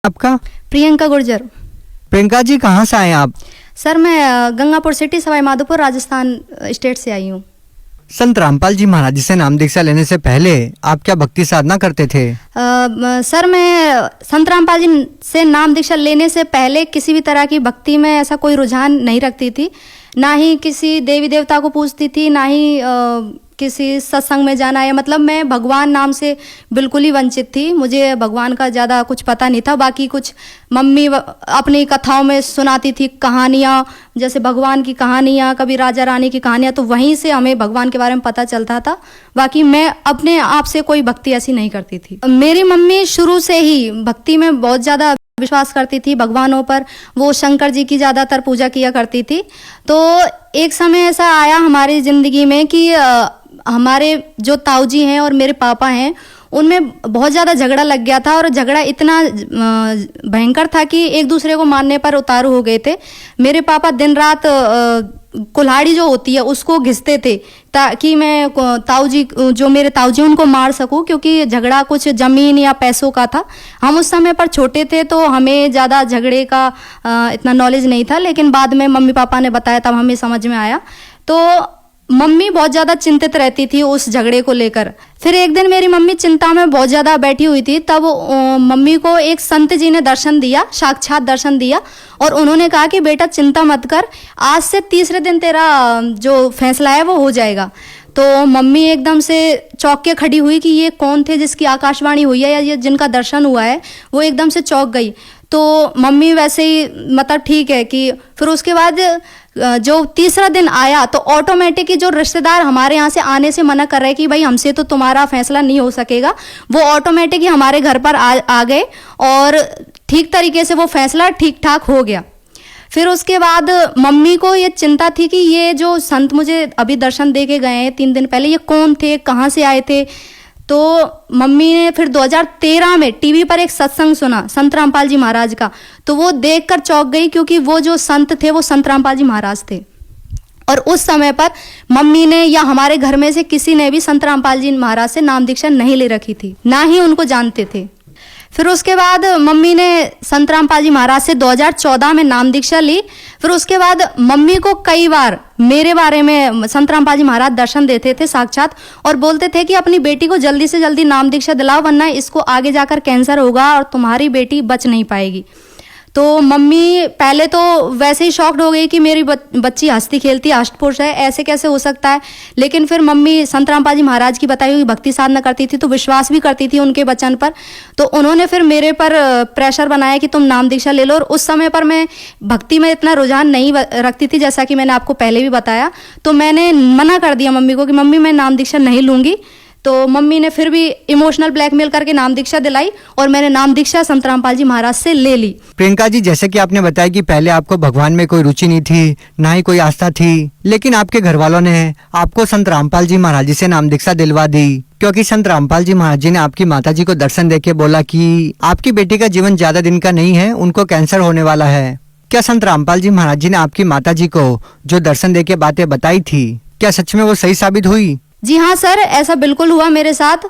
आपका? प्रियंका गुर्जर। प्रियंका जी, कहाँ से आए आप? सर मैं गंगापुर सिटी सवाई माधोपुर राजस्थान स्टेट से आई हूँ। संत रामपाल जी महाराज जी से नाम दीक्षा लेने से पहले आप क्या भक्ति साधना करते थे? सर मैं संत रामपाल जी से नाम दीक्षा लेने से पहले किसी भी तरह की भक्ति में ऐसा कोई रुझान नहीं रखती थी, ना ही किसी देवी देवता को पूजती थी, ना ही किसी सत्संग में जाना है। मतलब मैं भगवान नाम से बिल्कुल ही वंचित थी। मुझे भगवान का ज़्यादा कुछ पता नहीं था। बाकी कुछ मम्मी अपनी कथाओं में सुनाती थी कहानियाँ, जैसे भगवान की कहानियाँ, कभी राजा रानी की कहानियाँ, तो वहीं से हमें भगवान के बारे में पता चलता था। बाकी मैं अपने आप से कोई भक्ति ऐसी नहीं करती थी। मेरी मम्मी शुरू से ही भक्ति में बहुत ज़्यादा विश्वास करती थी भगवानों पर। वो शंकर जी की ज़्यादातर पूजा किया करती थी। तो एक समय ऐसा आया हमारी ज़िंदगी में कि हमारे जो ताऊ जी हैं और मेरे पापा हैं, उनमें बहुत ज़्यादा झगड़ा लग गया था। और झगड़ा इतना भयंकर था कि एक दूसरे को मारने पर उतारू हो गए थे। मेरे पापा दिन रात कुल्हाड़ी जो होती है उसको घिसते थे ताकि मैं ताऊ जी, जो मेरे ताऊ जी, उनको मार सकूं, क्योंकि झगड़ा कुछ ज़मीन या पैसों का था। हम उस समय पर छोटे थे तो हमें ज़्यादा झगड़े का इतना नॉलेज नहीं था, लेकिन बाद में मम्मी पापा ने बताया तब हमें समझ में आया। तो मम्मी बहुत ज़्यादा चिंतित रहती थी उस झगड़े को लेकर। फिर एक दिन मेरी मम्मी चिंता में बहुत ज़्यादा बैठी हुई थी, तब मम्मी को एक संत जी ने दर्शन दिया, साक्षात दर्शन दिया, और उन्होंने कहा कि बेटा चिंता मत कर, आज से तीसरे दिन तेरा जो फैसला है वो हो जाएगा। तो मम्मी एकदम से चौंक के खड़ी हुई कि ये कौन थे जिसकी आकाशवाणी हुई है या ये जिनका दर्शन हुआ है। वो एकदम से चौंक गई। तो मम्मी वैसे ही मतलब ठीक है कि फिर उसके बाद जो तीसरा दिन आया तो ऑटोमेटिक ही जो रिश्तेदार हमारे यहाँ से आने से मना कर रहे कि भाई हमसे तो तुम्हारा फैसला नहीं हो सकेगा, वो ऑटोमेटिक ही हमारे घर पर आ गए और ठीक तरीके से वो फैसला ठीक ठाक हो गया। फिर उसके बाद मम्मी को ये चिंता थी कि ये जो संत मुझे अभी दर्शन दे के गए हैं 3 दिन पहले, ये कौन थे, कहाँ से आए थे। तो मम्मी ने फिर 2013 में टीवी पर एक सत्संग सुना संत रामपाल जी महाराज का, तो वो देखकर चौंक गई, क्योंकि वो जो संत थे वो संत रामपाल जी महाराज थे। और उस समय पर मम्मी ने या हमारे घर में से किसी ने भी संत रामपाल जी महाराज से नाम दीक्षा नहीं ले रखी थी, ना ही उनको जानते थे। फिर उसके बाद मम्मी ने संत रामपाल जी महाराज से 2014 में नाम दीक्षा ली। फिर उसके बाद मम्मी को कई बार मेरे बारे में संत रामपाल जी महाराज दर्शन देते थे साक्षात, और बोलते थे कि अपनी बेटी को जल्दी से जल्दी नाम दीक्षा दिलाओ, वरना इसको आगे जाकर कैंसर होगा और तुम्हारी बेटी बच नहीं पाएगी। तो मम्मी पहले तो वैसे ही शॉक्ड हो गई कि मेरी बच्ची हंसती खेलती अष्टपुरुष है, ऐसे कैसे हो सकता है। लेकिन फिर मम्मी संत रामपाल जी महाराज की बताई हुई भक्ति साधना करती थी, तो विश्वास भी करती थी उनके वचन पर। तो उन्होंने फिर मेरे पर प्रेशर बनाया कि तुम नाम दीक्षा ले लो। और उस समय पर मैं भक्ति में इतना रुझान नहीं रखती थी, जैसा कि मैंने आपको पहले भी बताया। तो मैंने मना कर दिया मम्मी को कि मम्मी मैं नाम दीक्षा नहीं लूँगी। तो मम्मी ने फिर भी इमोशनल ब्लैकमेल करके नाम दीक्षा दिलाई और मैंने नाम दीक्षा संत रामपाल जी महाराज से ले ली। प्रियंका जी, जैसे कि आपने बताया कि पहले आपको भगवान में कोई रुचि नहीं थी, ना ही कोई आस्था थी, लेकिन आपके घर वालों ने आपको संत रामपाल जी महाराज जी से नाम दीक्षा दिलवा दी, क्योंकि संत रामपाल जी महाराज जी ने आपकी माता जी को दर्शन देके बोला कि आपकी बेटी का जीवन ज्यादा दिन का नहीं है, उनको कैंसर होने वाला है। क्या संत रामपाल जी महाराज जी ने आपकी माता जी को जो दर्शन देके बातें बताई थी, क्या सच में वो सही साबित हुई? जी हाँ सर, ऐसा बिल्कुल हुआ मेरे साथ।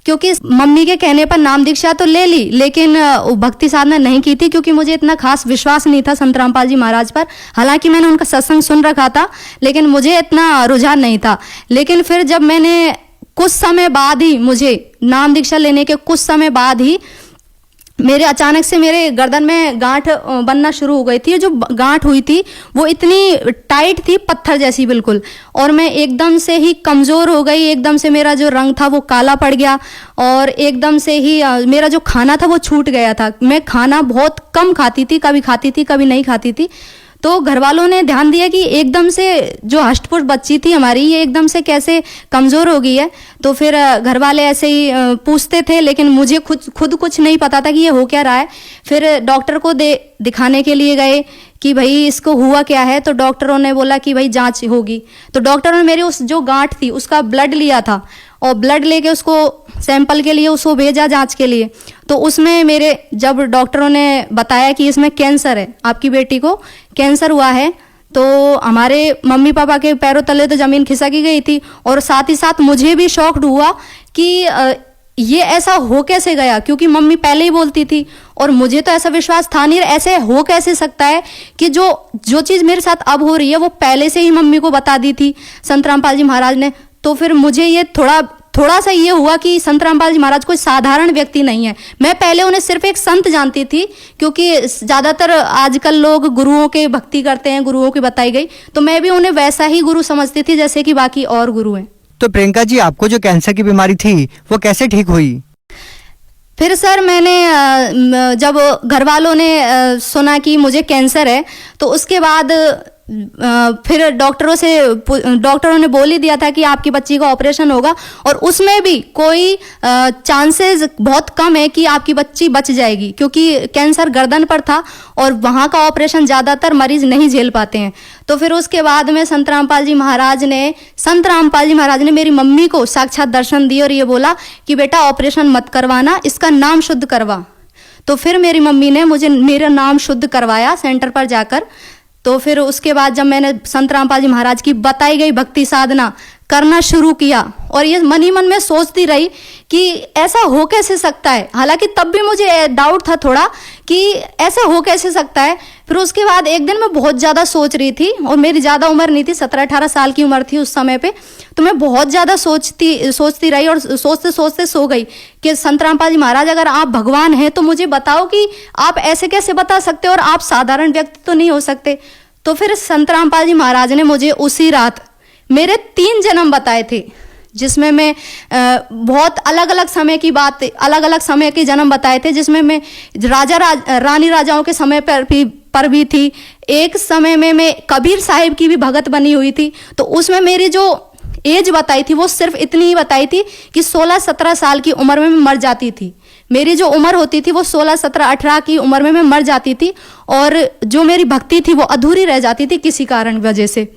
क्योंकि मम्मी के कहने पर नाम दीक्षा तो ले ली, लेकिन भक्ति साधना नहीं की थी, क्योंकि मुझे इतना खास विश्वास नहीं था संत रामपाल जी महाराज पर। हालांकि मैंने उनका सत्संग सुन रखा था, लेकिन मुझे इतना रुझान नहीं था। लेकिन फिर जब मैंने कुछ समय बाद ही, मुझे नाम दीक्षा लेने के कुछ समय बाद ही मेरे अचानक से मेरे गर्दन में गांठ बनना शुरू हो गई थी। जो गांठ हुई थी वो इतनी टाइट थी, पत्थर जैसी बिल्कुल, और मैं एकदम से ही कमज़ोर हो गई। एकदम से मेरा जो रंग था वो काला पड़ गया, और एकदम से ही मेरा जो खाना था वो छूट गया था। मैं खाना बहुत कम खाती थी, कभी खाती थी कभी नहीं खाती थी। तो घर वालों ने ध्यान दिया कि एकदम से जो हष्टपुष्ट बच्ची थी हमारी, ये एकदम से कैसे कमज़ोर हो गई है। तो फिर घर वाले ऐसे ही पूछते थे, लेकिन मुझे खुद कुछ नहीं पता था कि ये हो क्या रहा है। फिर डॉक्टर को दिखाने के लिए गए कि भाई इसको हुआ क्या है। तो डॉक्टरों ने बोला कि भाई जांच होगी। तो डॉक्टरों ने मेरी उस जो गांठ थी उसका ब्लड लिया था, और ब्लड लेके उसको सैंपल के लिए उसको भेजा जांच के लिए। तो उसमें मेरे जब डॉक्टरों ने बताया कि इसमें कैंसर है, आपकी बेटी को कैंसर हुआ है, तो हमारे मम्मी पापा के पैरों तले तो ज़मीन खिसक गई थी। और साथ ही साथ मुझे भी शॉक्ड हुआ कि ये ऐसा हो कैसे गया, क्योंकि मम्मी पहले ही बोलती थी और मुझे तो ऐसा विश्वास था नहीं, ऐसे हो कैसे सकता है कि जो चीज़ मेरे साथ अब हो रही है वो पहले से ही मम्मी को बता दी थी संत रामपाल जी महाराज ने। तो फिर मुझे ये थोड़ा सा ये हुआ कि संत रामपाल जी महाराज कोई साधारण व्यक्ति नहीं है। मैं पहले उन्हें सिर्फ एक संत जानती थी, क्योंकि ज़्यादातर आजकल लोग गुरुओं के भक्ति करते हैं, गुरुओं की बताई गई, तो मैं भी उन्हें वैसा ही गुरु समझती थी जैसे कि बाकी और गुरु हैं। तो प्रियंका जी, आपको जो कैंसर की बीमारी थी वो कैसे ठीक हुई? फिर सर मैंने जब घर वालों ने सुना कि मुझे कैंसर है, तो उसके बाद फिर डॉक्टरों ने बोल ही दिया था कि आपकी बच्ची का ऑपरेशन होगा, और उसमें भी कोई चांसेस बहुत कम है कि आपकी बच्ची बच जाएगी, क्योंकि कैंसर गर्दन पर था और वहाँ का ऑपरेशन ज़्यादातर मरीज नहीं झेल पाते हैं। तो फिर उसके बाद में संत रामपाल जी महाराज ने मेरी मम्मी को साक्षात दर्शन दिए और ये बोला कि बेटा ऑपरेशन मत करवाना, इसका नाम शुद्ध करवा। तो फिर मेरी मम्मी ने मेरा नाम शुद्ध करवाया सेंटर पर जाकर। तो फिर उसके बाद जब मैंने संत रामपाल जी महाराज की बताई गई भक्ति साधना करना शुरू किया, और ये मन ही मन में सोचती रही कि ऐसा हो कैसे सकता है, हालांकि तब भी मुझे डाउट था थोड़ा कि ऐसा हो कैसे सकता है। फिर उसके बाद एक दिन मैं बहुत ज़्यादा सोच रही थी, और मेरी ज़्यादा उम्र नहीं थी, 17-18 साल की उम्र थी उस समय पे। तो मैं बहुत ज़्यादा सोचती रही और सोचते सोचते सो गई कि संत रामपाल जी महाराज, अगर आप भगवान हैं तो मुझे बताओ कि आप ऐसे कैसे बता सकते हो, और आप साधारण व्यक्ति तो नहीं हो सकते। तो फिर संत रामपाल जी महाराज ने मुझे उसी रात मेरे 3 जन्म बताए थे, जिसमें मैं बहुत अलग अलग समय के जन्म बताए थे, जिसमें मैं रानी राजाओं के समय पर भी थी। एक समय में मैं कबीर साहिब की भी भगत बनी हुई थी। तो उसमें मेरी जो एज बताई थी वो सिर्फ इतनी ही बताई थी कि 16-17 साल की उम्र में मैं मर जाती थी। मेरी जो उम्र होती थी वो 16-17-18 की उम्र में मैं मर जाती थी, और जो मेरी भक्ति थी वो अधूरी रह जाती थी किसी कारण वजह से।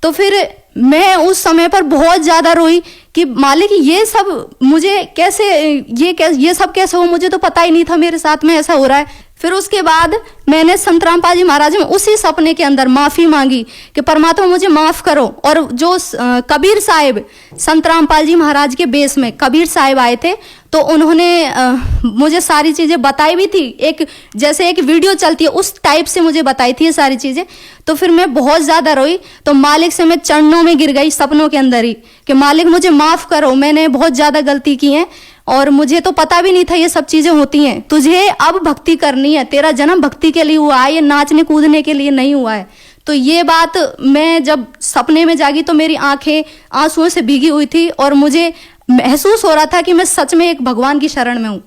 तो फिर मैं उस समय पर बहुत ज़्यादा रोई कि मालिक ये सब मुझे कैसे, ये सब कैसे हो, मुझे तो पता ही नहीं था मेरे साथ में ऐसा हो रहा है। फिर उसके बाद मैंने संत रामपाल जी महाराज में उसी सपने के अंदर माफ़ी मांगी कि परमात्मा मुझे माफ़ करो। और जो कबीर साहिब, संत रामपाल जी महाराज के बेस में कबीर साहिब आए थे, तो उन्होंने मुझे सारी चीज़ें बताई भी थी, जैसे एक वीडियो चलती है उस टाइप से मुझे बताई थी ये सारी चीज़ें। तो फिर मैं बहुत ज़्यादा रोई, तो मालिक से मैं चरणों में गिर गई सपनों के अंदर ही कि मालिक मुझे माफ़ करो, मैंने बहुत ज़्यादा गलती की है और मुझे तो पता भी नहीं था ये सब चीज़ें होती हैं। तुझे अब भक्ति करनी है, तेरा जन्म भक्ति के लिए हुआ है, ये नाचने कूदने के लिए नहीं हुआ है। तो ये बात मैं जब सपने में जागी तो मेरी आंखें आंसुओं से भीगी हुई थी, और मुझे महसूस हो रहा था कि मैं सच में एक भगवान की शरण में हूँ।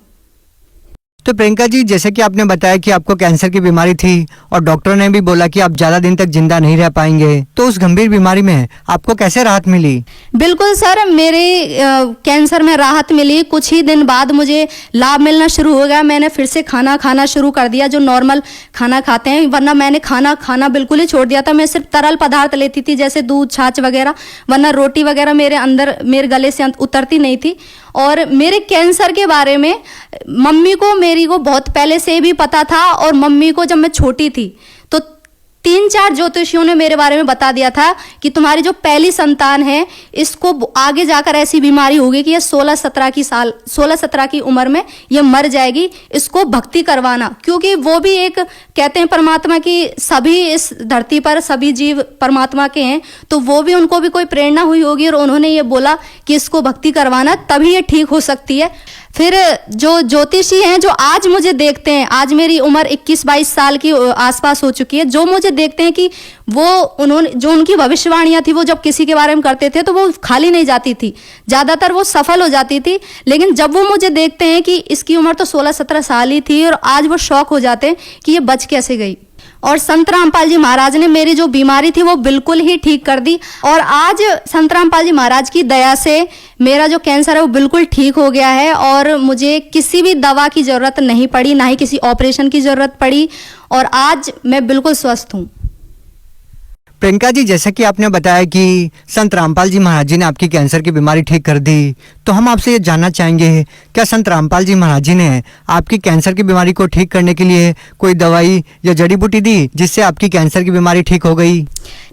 तो प्रियंका जी, जैसे कि आपने बताया कि आपको कैंसर की बीमारी थी और डॉक्टरों ने भी बोला कि आप ज़्यादा दिन तक जिंदा नहीं रह पाएंगे, तो उस गंभीर बीमारी में आपको कैसे राहत मिली? बिल्कुल सर, मेरे कैंसर में राहत मिली। कुछ ही दिन बाद मुझे लाभ मिलना शुरू हो गया। मैंने फिर से खाना खाना शुरू कर दिया, जो नॉर्मल खाना खाते हैं, वरना मैंने खाना खाना बिल्कुल ही छोड़ दिया था। मैं सिर्फ तरल पदार्थ लेती थी, जैसे दूध, छाछ वगैरह, वरना रोटी वगैरह मेरे गले से उतरती नहीं थी। और मेरे कैंसर के बारे में मेरी को बहुत पहले से भी पता था, और मम्मी को जब मैं छोटी थी तो 3-4 ज्योतिषियों ने मेरे बारे में बता दिया था कि तुम्हारी जो पहली संतान है इसको आगे जाकर ऐसी बीमारी होगी कि ये 16-17 की उम्र में ये मर जाएगी, इसको भक्ति करवाना। क्योंकि वो भी एक कहते हैं परमात्मा की, सभी इस धरती पर सभी जीव परमात्मा के हैं, तो वो भी, उनको भी कोई प्रेरणा हुई होगी और उन्होंने ये बोला कि इसको भक्ति करवाना, तभी ये ठीक हो सकती है। फिर जो ज्योतिषी हैं, जो आज मुझे देखते हैं, आज मेरी उम्र 21-22 साल की आसपास हो चुकी है, जो मुझे देखते हैं कि जो उनकी भविष्यवाणियां थी, वो जब किसी के बारे में करते थे तो वो खाली नहीं जाती थी, ज़्यादातर वो सफल हो जाती थी। लेकिन जब वो मुझे देखते हैं कि इसकी उम्र तो 16-17 साल ही थी, और आज वो शौक हो जाते हैं कि ये बच कैसे गई। और संत रामपाल जी महाराज ने मेरी जो बीमारी थी वो बिल्कुल ही ठीक कर दी, और आज संत रामपाल जी महाराज की दया से मेरा जो कैंसर है वो बिल्कुल ठीक हो गया है, और मुझे किसी भी दवा की ज़रूरत नहीं पड़ी, ना ही किसी ऑपरेशन की ज़रूरत पड़ी, और आज मैं बिल्कुल स्वस्थ हूँ। प्रियंका जी, जैसा कि आपने बताया कि संत रामपाल जी महाराज जी ने आपकी कैंसर की बीमारी ठीक कर दी, तो हम आपसे ये जानना चाहेंगे, क्या संत रामपाल जी महाराज जी ने आपकी कैंसर की बीमारी को ठीक करने के लिए कोई दवाई या जड़ी बूटी दी जिससे आपकी कैंसर की बीमारी ठीक हो गई?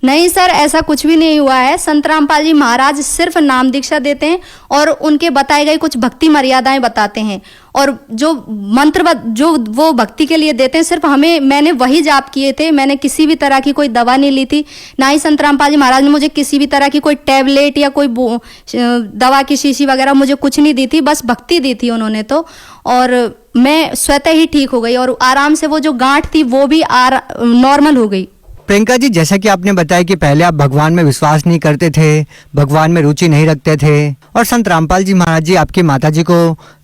नहीं सर, ऐसा कुछ भी नहीं हुआ है। संत रामपाल जी महाराज सिर्फ नाम दीक्षा देते हैं और उनके बताए गए कुछ भक्ति मर्यादाएं बताते हैं, और जो मंत्र जो वो भक्ति के लिए देते हैं सिर्फ मैंने वही जाप किए थे। मैंने किसी भी तरह की कोई दवा नहीं ली थी, ना ही संत रामपाल जी महाराज ने मुझे किसी भी तरह की कोई टैबलेट या कोई दवा की शीशी वगैरह मुझे कुछ नहीं दी थी, बस भक्ति दी थी उन्होंने तो, और मैं स्वतः ही ठीक हो गई और आराम से वो जो गांठ थी वो भी नॉर्मल हो गई। प्रियंका जी, जैसा कि आपने बताया कि पहले आप भगवान में विश्वास नहीं करते थे, भगवान में रुचि नहीं रखते थे, और संत रामपाल जी महाराज जी आपकी माता जी को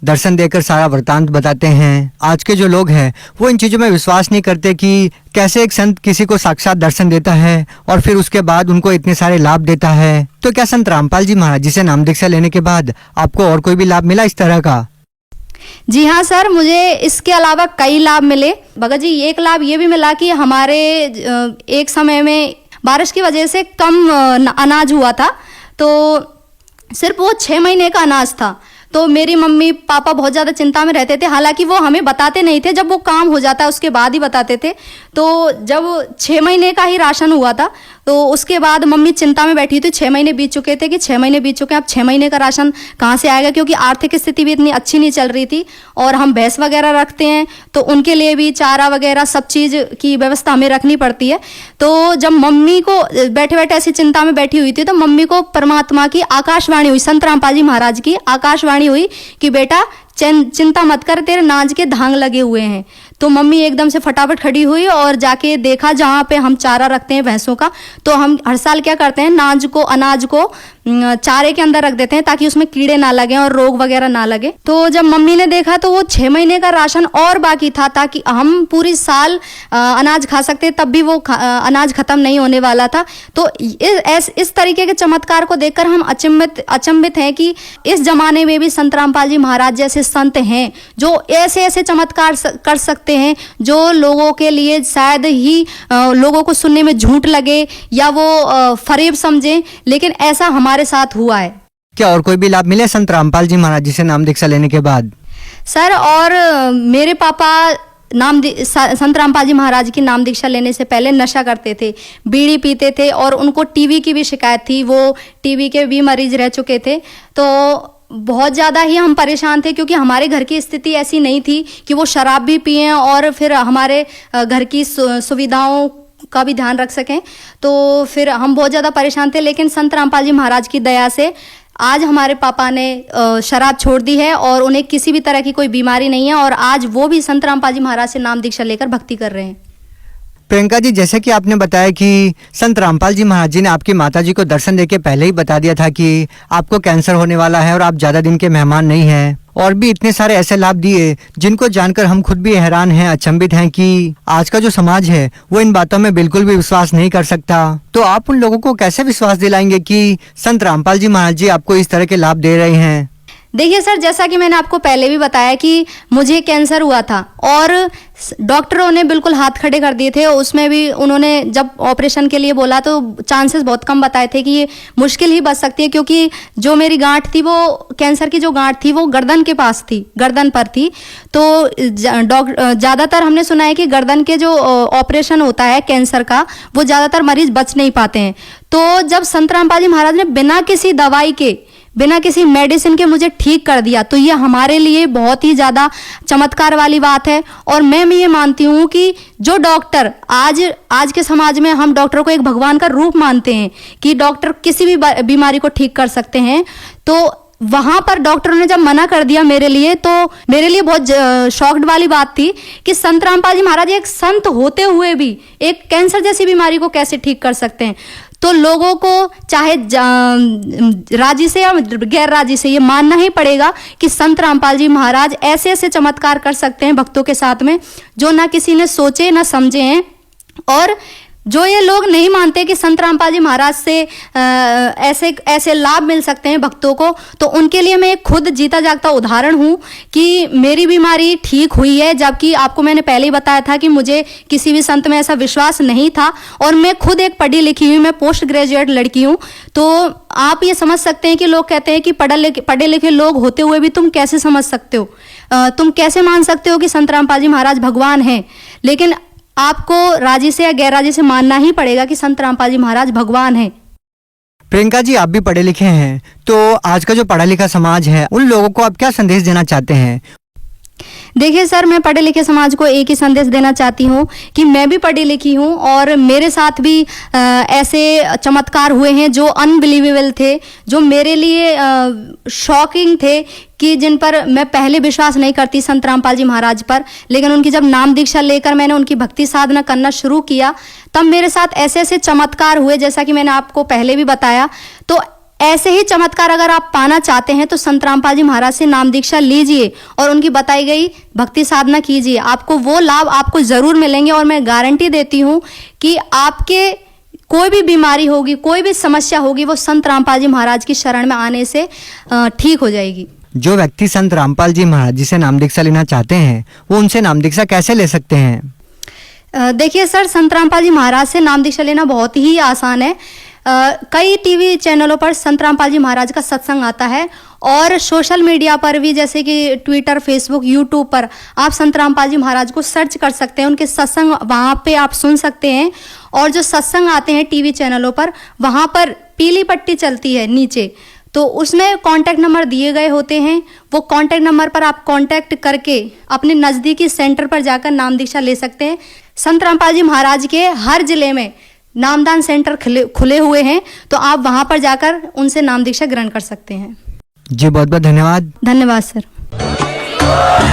दर्शन देकर सारा वृतांत बताते हैं। आज के जो लोग हैं वो इन चीज़ों में विश्वास नहीं करते कि कैसे एक संत किसी को साक्षात दर्शन देता है और फिर उसके बाद उनको इतने सारे लाभ देता है। तो क्या संत रामपाल जी महाराज जी से नाम दीक्षा लेने के बाद आपको और कोई भी लाभ मिला इस तरह का? जी हाँ सर, मुझे इसके अलावा कई लाभ मिले भगत जी। एक लाभ ये भी मिला कि हमारे एक समय में बारिश की वजह से कम अनाज हुआ था, तो सिर्फ वो 6 महीने का अनाज था। तो मेरी मम्मी पापा बहुत ज़्यादा चिंता में रहते थे, हालांकि वो हमें बताते नहीं थे, जब वो काम हो जाता है उसके बाद ही बताते थे। तो जब 6 महीने का ही राशन हुआ था तो उसके बाद मम्मी चिंता में बैठी थी। 6 महीने बीत चुके थे कि 6 महीने बीत चुके हैं, अब 6 महीने का राशन कहाँ से आएगा, क्योंकि आर्थिक स्थिति भी इतनी अच्छी नहीं चल रही थी और हम भैंस वगैरह रखते हैं तो उनके लिए भी चारा वगैरह सब चीज़ की व्यवस्था हमें रखनी पड़ती है। तो जब मम्मी को बैठे बैठे ऐसी चिंता में बैठी हुई थी तो मम्मी को परमात्मा की आकाशवाणी हुई, संत रामपाल जी महाराज की आकाशवाणी हुई कि बेटा चिंता मत कर, तेरे नाज के धांग लगे हुए हैं। तो मम्मी एकदम से फटाफट खड़ी हुई और जाके देखा जहाँ पे हम चारा रखते हैं भैंसों का। तो हम हर साल क्या करते हैं, अनाज को चारे के अंदर रख देते हैं ताकि उसमें कीड़े ना लगे और रोग वगैरह ना लगे। तो जब मम्मी ने देखा तो वो 6 महीने का राशन और बाकी था, ताकि हम पूरी साल अनाज खा सकते, तब भी वो अनाज खत्म नहीं होने वाला था। तो इस तरीके के चमत्कार को देखकर हम अचंभित हैं कि इस जमाने में भी संत रामपाल जी महाराज जैसे संत हैं जो ऐसे ऐसे चमत्कार कर सकते हैं जो लोगों के लिए शायद ही लोगों को सुनने में झूठ लगे या वो फरेब समझें, लेकिन ऐसा हमारे साथ हुआ है। क्या और कोई भी लाभ मिले संत रामपाल जी महाराज जी से नाम दीक्षा लेने के बाद? सर, और मेरे पापा संत रामपाल जी महाराज की नाम दीक्षा लेने से पहले नशा करते थे, बीड़ी पीते थे और उनको टीबी की भी शिकायत थी, वो टीबी के भी मरीज रह चुके थे। तो बहुत ज़्यादा ही हम परेशान थे क्योंकि हमारे घर की स्थिति ऐसी नहीं थी कि वो शराब भी पिएं और फिर हमारे घर की सुविधाओं का भी ध्यान रख सकें। तो फिर हम बहुत ज़्यादा परेशान थे, लेकिन संत रामपाल जी महाराज की दया से आज हमारे पापा ने शराब छोड़ दी है और उन्हें किसी भी तरह की कोई बीमारी नहीं है और आज वो भी संत रामपाल जी महाराज से नाम दीक्षा लेकर भक्ति कर रहे हैं। प्रियंका जी, जैसे कि आपने बताया कि संत रामपाल जी महाराज जी ने आपकी माता जी को दर्शन देके पहले ही बता दिया था कि आपको कैंसर होने वाला है और आप ज़्यादा दिन के मेहमान नहीं हैं, और भी इतने सारे ऐसे लाभ दिए जिनको जानकर हम खुद भी हैरान हैं, अचंभित हैं कि आज का जो समाज है वो इन बातों में बिल्कुल भी विश्वास नहीं कर सकता। तो आप उन लोगों को कैसे विश्वास दिलाएंगे कि संत रामपाल जी महाराज जी आपको इस तरह के लाभ दे रहे हैं? देखिए सर, जैसा कि मैंने आपको पहले भी बताया कि मुझे कैंसर हुआ था और डॉक्टरों ने बिल्कुल हाथ खड़े कर दिए थे। उसमें भी उन्होंने जब ऑपरेशन के लिए बोला तो चांसेस बहुत कम बताए थे कि ये मुश्किल ही बच सकती है, क्योंकि जो मेरी गांठ थी वो कैंसर की जो गांठ थी वो गर्दन के पास थी, गर्दन पर थी। तो ज़्यादातर हमने सुना है कि गर्दन के जो ऑपरेशन होता है कैंसर का वो ज़्यादातर मरीज बच नहीं पाते हैं। तो जब संत रामपाल जी महाराज ने बिना किसी दवाई के, बिना किसी मेडिसिन के मुझे ठीक कर दिया, तो ये हमारे लिए बहुत ही ज़्यादा चमत्कार वाली बात है। और मैं ये मानती हूँ कि जो डॉक्टर आज के समाज में हम डॉक्टर को एक भगवान का रूप मानते हैं कि डॉक्टर किसी भी बीमारी को ठीक कर सकते हैं, तो वहाँ पर डॉक्टरों ने जब मना कर दिया मेरे लिए, तो मेरे लिए बहुत शॉक्ड वाली बात थी कि संत रामपाल जी महाराज एक संत होते हुए भी एक कैंसर जैसी बीमारी को कैसे ठीक कर सकते हैं। तो लोगों को चाहे राजी से या गैर राजी से ये मानना ही पड़ेगा कि संत रामपाल जी महाराज ऐसे ऐसे चमत्कार कर सकते हैं भक्तों के साथ में जो ना किसी ने सोचे ना समझे हैं। और जो ये लोग नहीं मानते कि संत रामपाल जी महाराज से ऐसे ऐसे लाभ मिल सकते हैं भक्तों को, तो उनके लिए मैं खुद जीता जागता उदाहरण हूँ कि मेरी बीमारी ठीक हुई है, जबकि आपको मैंने पहले ही बताया था कि मुझे किसी भी संत में ऐसा विश्वास नहीं था। और मैं खुद एक पढ़ी लिखी हुई, मैं पोस्ट ग्रेजुएट लड़की हूँ। तो आप ये समझ सकते हैं कि लोग कहते हैं कि पढ़े लिखे लोग होते हुए भी तुम कैसे समझ सकते हो, तुम कैसे मान सकते हो कि संत रामपाल जी महाराज भगवान हैं। लेकिन आपको राजी से या गैर राजी से मानना ही पड़ेगा कि संत रामपाल जी महाराज भगवान हैं। प्रियंका जी, आप भी पढ़े लिखे हैं, तो आज का जो पढ़ा लिखा समाज है उन लोगों को आप क्या संदेश देना चाहते हैं? देखिए सर, मैं पढ़े लिखे समाज को एक ही संदेश देना चाहती हूँ कि मैं भी पढ़ी लिखी हूँ और मेरे साथ भी ऐसे चमत्कार हुए हैं जो अनबिलीवेबल थे, जो मेरे लिए शॉकिंग थे, कि जिन पर मैं पहले विश्वास नहीं करती संत रामपाल जी महाराज पर, लेकिन उनकी जब नाम दीक्षा लेकर मैंने उनकी भक्ति साधना करना शुरू किया तब मेरे साथ ऐसे ऐसे चमत्कार हुए, जैसा कि मैंने आपको पहले भी बताया। तो ऐसे ही चमत्कार अगर आप पाना चाहते हैं तो संत रामपाल जी महाराज से नाम दीक्षा लीजिए और उनकी बताई गई भक्ति साधना कीजिए, आपको वो लाभ आपको जरूर मिलेंगे। और मैं गारंटी देती हूँ कि आपके कोई भी बीमारी होगी, कोई भी समस्या होगी, वो संत रामपाल जी महाराज की शरण में आने से ठीक हो जाएगी। जो व्यक्ति संत रामपाल जी महाराज जी से नाम दीक्षा लेना चाहते हैं वो उनसे नाम दीक्षा कैसे ले सकते हैं? देखिए सर, संत रामपाल जी महाराज से नाम दीक्षा लेना बहुत ही आसान है। कई टीवी चैनलों पर संत रामपाल जी महाराज का सत्संग आता है और सोशल मीडिया पर भी, जैसे कि ट्विटर, फेसबुक, यूट्यूब पर आप संत रामपाल जी महाराज को सर्च कर सकते हैं, उनके सत्संग वहाँ पे आप सुन सकते हैं। और जो सत्संग आते हैं टीवी चैनलों पर, वहाँ पर पीली पट्टी चलती है नीचे, तो उसमें कांटेक्ट नंबर दिए गए होते हैं। वो कांटेक्ट नंबर पर आप कांटेक्ट करके अपने नज़दीकी सेंटर पर जाकर नाम दीक्षा ले सकते हैं। संत रामपाल जी महाराज के हर जिले में नामदान सेंटर खुले हुए हैं, तो आप वहां पर जाकर उनसे नाम दीक्षा ग्रहण कर सकते हैं। जी बहुत बहुत धन्यवाद। धन्यवाद सर।